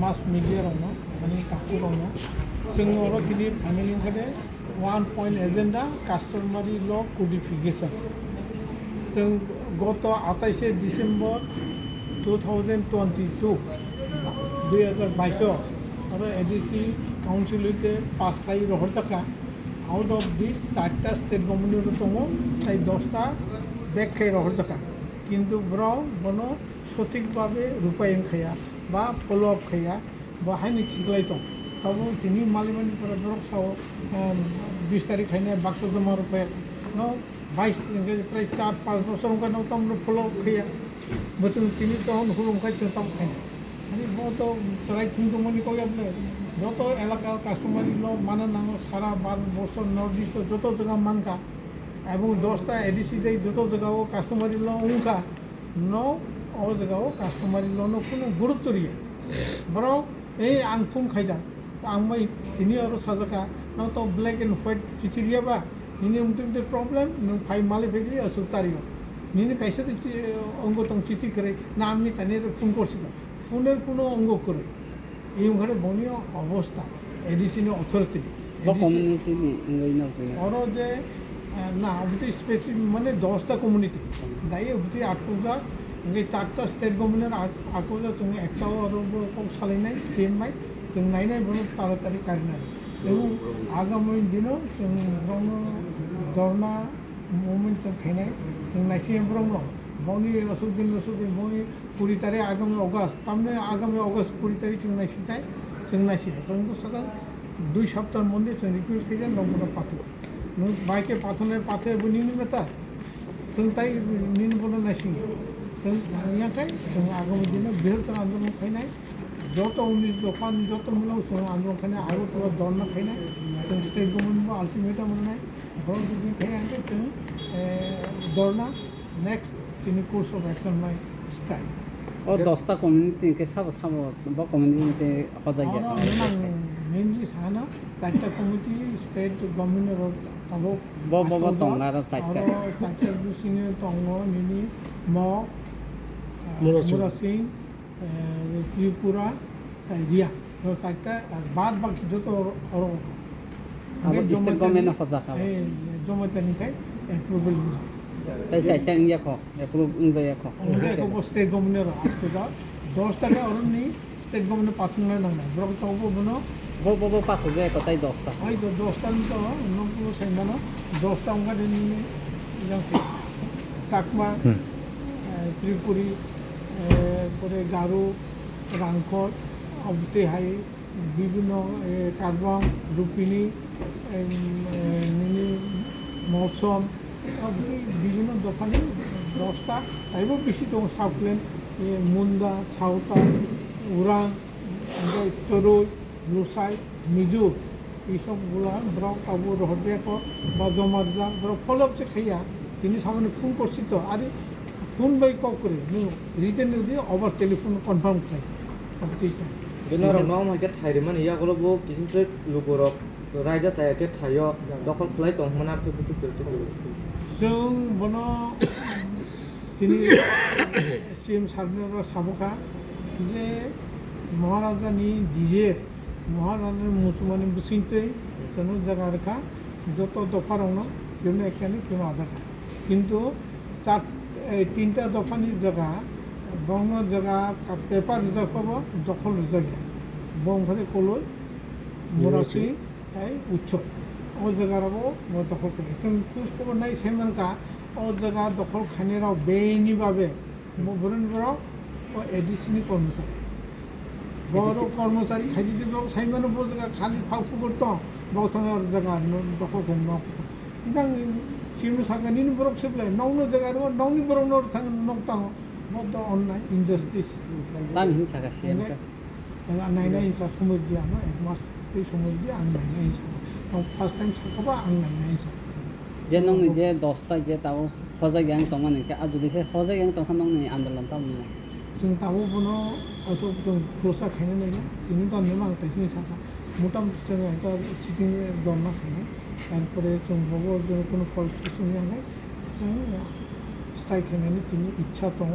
मास मिडियायावनो माने काकुरावनो जोङो अरखिनि finally ओंखारदो 1 point agenda कास्टमारि ल कोडिफिकेशन जों गत 28 डिसेम्बर 2022 2022 और एडिसी काउंसिल पास खाई रहर जाका आउट अफ दिस 4टा स्टेट गभर्नमेंट दङ ताई 10टा बेक खाई रहर जाका किन्तु ब्राव बनो सठिकभावे रूपायन खाया बा फलो अप खाया बाहायनो खिगलाय दं तब दिनै मालिमानिफोरा ब्रक साव 20 तारिख खायनो बाक्सा जमा रुपये न 22 प्राय 4-5 बছর उनका नौ तम फलो अप खाया बोसोर तिनी तहन हुरुम खाय जों तम खायनो माने बहुत सराय थुं दंमोन कय आपने যত এলাকা কাস্টমারি ল মানে নাঙো সারা 12 বছর নর্থ ইস্ট যত জায়গা মানকা এবং 10টা এডিসি দেই যত জায়গাও কাস্টমারি ল উনকা ন ও জায়গাও কাস্টমারি ল নো কোনো গুরুত্ব রিয়া বড় এই আং ফুং খাইজা आं मै दिनै आरो साजाका न तो ब्लैक एंड व्हाइट चिठी रियाबा निने उमते प्रॉब्लम न फाइ माले फेगि असु तारियो निने कैसे अंग तंग चिठी करे ना आमनि ताने फोन करछि दा फोনের কোনো অঙ্গ করে এই ওখানে বনিয় অবস্থা এডিসিনি অথরিটি কমিউনিটি ইংরেজি আরো যে না ওটি স্পেসিফিক মানে 10টা কমিউনিটি দাইয়ে ওটি 8,000 ইংগে 4টা স্টেট গভর্নমেন্ট 8,000 जों একটাও আরো সালাইনাय सेम माइ जों नायनाय बनो तारातारि कारिनाय जों आगामी दिनाव जों ब्रह्म धरना मुभमेंट जों खायनाय जों नायसे ब्रह्म बावनि असुदिन बावनि 20 तारिख आगामी अगस्त तामने आगामी अगस्त 20 तारिख जों नायसिथाय जों नायसि जों तो साजा 2 सप्ताह मन्दिर जों रिक्वेस्ट खायना नंबर पाथो नों बाइके पाथने पाथे बुनिनि मेता जों ताइ निन बनो नायसि जों याथाय जों आगामी दिनाव बृहत्तर आन्दोलन खायनाय যত 19 দফা যত মিলাও जों आन्दोलन खायनाय आरो तला धरना खायनाय जों स्टेट गभर्नमेन्ट आल्टिमेटाम मोननाय बरं जों खायनाय जों धरना नेक्स्ट जोंनि कोर्स अफ एक्शन माइ स्टार्ट ও 10টা কমিউনিটি কে সাবো বা কমিউনিটি হজাইয়া मेनलि साना 4टा कमिटि स्टेट गभर्नमेन्ट ताबो बबा तंगारा 4टा 4टा बुसिनि तंग निनि म मुरासिं त्रिपुरा साइरिया 4टा बाद बाकी যত और স্টেট গভর্নমেন্ট হজাকা জমাতানিखाय एप्रुवल তাই 4টা ইয়া খ এপ্রুভ ইনজায়া খ को स्टेट गभर्नमेन्ट आफजा 10 টাকা অরনি स्टेट गभर्नमेन्ट पाथंना नांनाय ब्रक तावबो बनो ববো পাথো যে কথাই 10টা ওই তো 10টা তো নকো সাইমানো 10টা অঙ্গা দিনি চাকমা ত্রিপুরি পরে গারো রাংখর অবতেহাই বিভিন্ন কারবাং রুপিনি নিনি মৌসম বিভিন্ন দোকানে 10টা তাইবো বেশি তো সাবলেন মুন্ডা সাউতা উরাং চরই লুসাই মিজু এইসবগুলা ব্রক তাবো রহজাক বা জমারজা ব্রক ফলোঅপসে খাইয়া তিনি সামনে ফোন করছি তো আরে ফোন বাই ক করে রিটার্ন দিয়ে আবার টেলিফোন কনফার্ম খাই ঠিক আছে बेनर नाव माइके थाइरमोन इयागलबो किसिसे लुगरक रायजा सायाके थायो दखल खलाय दंमोन आपके कुछ जों बनो তিনি সিএম सारनो साबका जे महाराजानि डिजे महाराजानि मुसुमानि बुसिंते जनो जागा रखा যত দফা রঙ জন্য এখানে কেন আধাকা কিন্তু 3টা দফানির জায়গা বঙ্গ জায়গা পেপার রিজার্ভ পাবো দখল জায়গা বংঘরে কলই মরাসি তাই উৎসব ও জায়গারাবো দখল করে जों খোঁজ খবর নাই সেমানকা ও জায়গা দখল খানেরাও বেনি ভাবে বরণবরাও ও এডিসিনি কর্মচারী বড় কর্মচারী খাইদি দিব সাইমানো বো জায়গা খালি ফাউফু করত বাউথাঙ্গার জায়গা দখল করে নক ইদাং সিমু সাগানিনি বরক সেবলাই নৌনো জায়গা रो नौनि बरक नर थां नक्तां बद अननाय इनजास्टिस তান হিংসা সিএম नायनाय हिंसा समय दिया ना एक मास दै समय दिया आं नायनाय हिंसा फार्स्ट टाइम साखाबा आं नायनाय हिंसा যে নং যে 10টা যে তাও হজাইয়া তংমানকে আর যদি সে হজাইয়া তখন নং আন্দোলন তাও जों दाबो बनो असब जों क्लोसा खायनो नायला जोंनि गामियाव नां ताइसिनि साखा मोटामुटी जों একটা सिटिं दरना खायनो তারপরে जों बावबो जों কোনো फल सुनियानाय जों स्ट्राइक खायनायनि जोंनि इच्छा दङ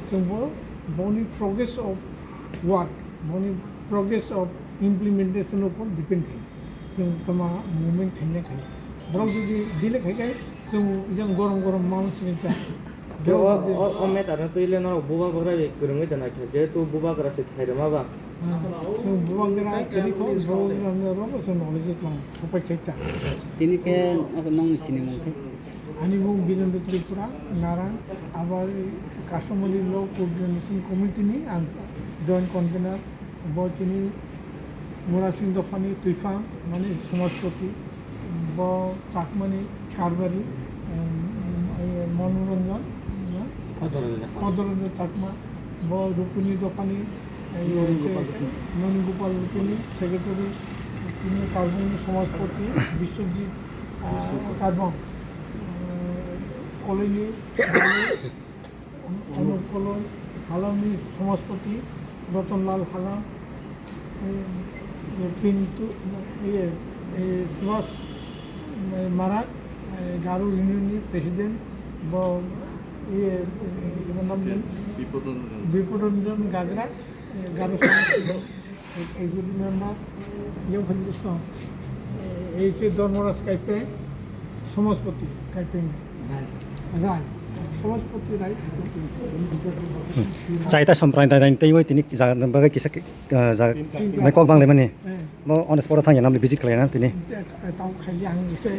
जोंबो बावनि प्रग्रेस अफ वार्क बावनि progress of implementation upon depend खायो जों तमा movement खायनाय खायो बरं जुदि delay खायखाय जों इजों गरम मानसिनिफ्रा अमेट आरो तैलेन बुबा बग्रा गोरोङै दोना जेहेतु बुबा ग्रासे थाइरमाबा जों बुबांगरा एरिखौ बुबांगरा जों नलेज दं सफाय खायता tinike nongni sini mungkin Ani mung Birendu Tripura, Naran, our Kastamoli Law Coordination Committee ni and Joint Convener, Bochini, Murasing Dofani, Tuifa, Mani, Somaspoti, Bo Chakmani, Karbari, Monuranjan, Odoranja Chakma, Bo Rupuni Dofani, Noni Gopal Rupuni, Secretary, Karbon Somaspoti, Biswajit Karbon. Colony Anup Kalai হালামি সমাজপতি রতনলাল হালাম পিন্টু সুভাষ মারাক গারো ইউনিয়নের president Bipadranjan Gagra Garo সমাজপতি executive member ইয়ে ফেলিকৃষ্ণ এই যে ধর্মরাজ কাইপে সমাজপতি কাইপে রায় সমাজপতি রায় চাইটা সম্প্রদায় তৈবই তিনি বাকি কিসা মানে কক বাংলায় মানে অনেক স্পট থাকি নাম ভিজিট খালায় না তিনি তাও খাইলে আং এসে